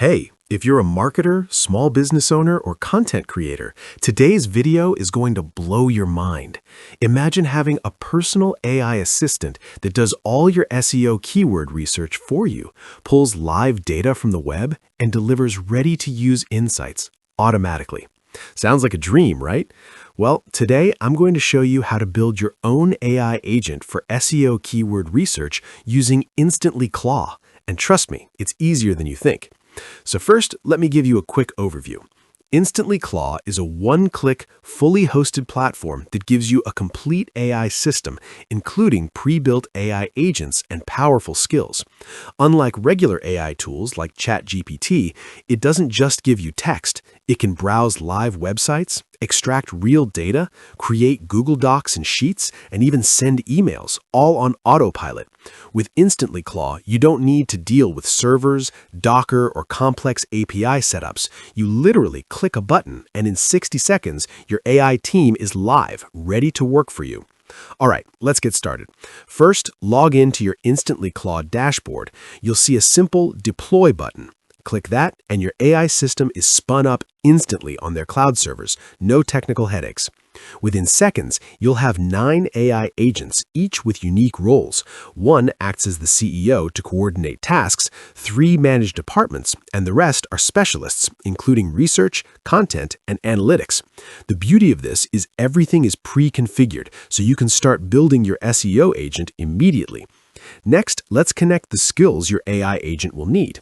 Hey, if you're a marketer, small business owner, or content creator, today's video is going to blow your mind. Imagine having a personal AI assistant that does all your SEO keyword research for you, pulls live data from the web, and delivers ready-to-use insights automatically. Sounds like a dream, right? Well, today I'm going to show you how to build your own AI agent for SEO keyword research using InstantlyClaw. And trust me, it's easier than you think. So first, let me give you a quick overview. InstantlyClaw is a one-click, fully hosted platform that gives you a complete AI system, including pre-built AI agents and powerful skills. Unlike regular AI tools like ChatGPT, it doesn't just give you text. It can browse live websites, extract real data, create Google Docs and Sheets, and even send emails, all on autopilot. With InstantlyClaw, you don't need to deal with servers, Docker, or complex API setups. You literally click a button, and in 60 seconds, your AI team is live, ready to work for you. All right, let's get started. First, log in to your InstantlyClaw dashboard. You'll see a simple Deploy button. Click that, and your AI system is spun up instantly on their cloud servers. No technical headaches. Within seconds, you'll have 9 AI agents, each with unique roles. One acts as the CEO to coordinate tasks, 3 manage departments, and the rest are specialists, including research, content, and analytics. The beauty of this is everything is pre-configured, so you can start building your SEO agent immediately. Next, let's connect the skills your AI agent will need.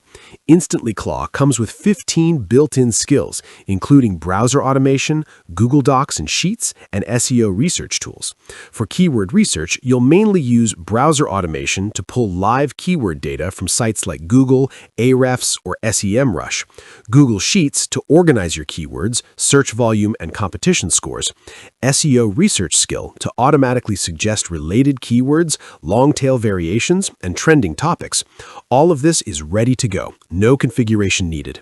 InstantlyClaw comes with 15 built-in skills, including browser automation, Google Docs and Sheets, and SEO research tools. For keyword research, you'll mainly use browser automation to pull live keyword data from sites like Google, Ahrefs, or SEMrush. Google Sheets to organize your keywords, search volume, and competition scores. SEO research skill to automatically suggest related keywords, long-tail variations, and trending topics. All of this is ready to go. No configuration needed.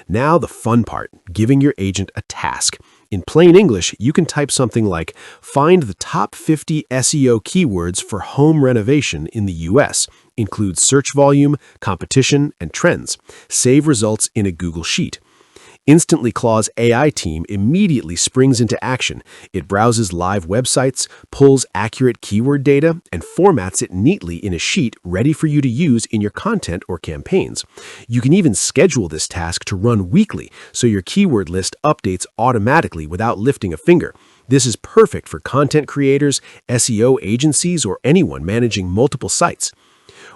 Now the fun part, giving your agent a task. In plain English, you can type something like, find the top 50 SEO keywords for home renovation in the US. Include search volume, competition, and trends. Save results in a Google Sheet. InstantlyClaw's AI team immediately springs into action. It browses live websites, pulls accurate keyword data, and formats it neatly in a sheet ready for you to use in your content or campaigns. You can even schedule this task to run weekly, so your keyword list updates automatically without lifting a finger. This is perfect for content creators, SEO agencies, or anyone managing multiple sites.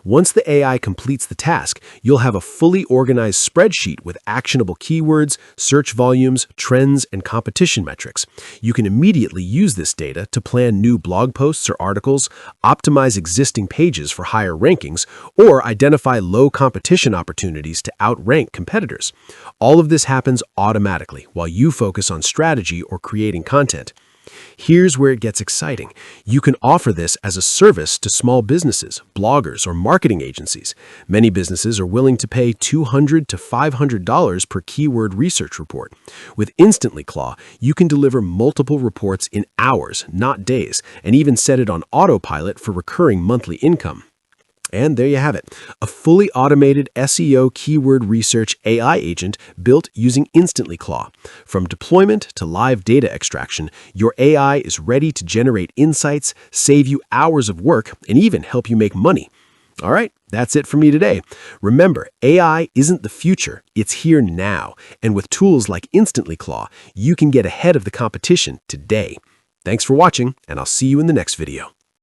Once the AI completes the task, you'll have a fully organized spreadsheet with actionable keywords, search volumes, trends, and competition metrics. You can immediately use this data to plan new blog posts or articles, optimize existing pages for higher rankings, or identify low competition opportunities to outrank competitors. All of this happens automatically while you focus on strategy or creating content. Here's where it gets exciting. You can offer this as a service to small businesses, bloggers, or marketing agencies. Many businesses are willing to pay $200 to $500 per keyword research report. With InstantlyClaw, you can deliver multiple reports in hours, not days, and even set it on autopilot for recurring monthly income. And there you have it, a fully automated SEO keyword research AI agent built using InstantlyClaw. From deployment to live data extraction, your AI is ready to generate insights, save you hours of work, and even help you make money. All right, that's it for me today. Remember, AI isn't the future, it's here now. And with tools like InstantlyClaw, you can get ahead of the competition today. Thanks for watching, and I'll see you in the next video.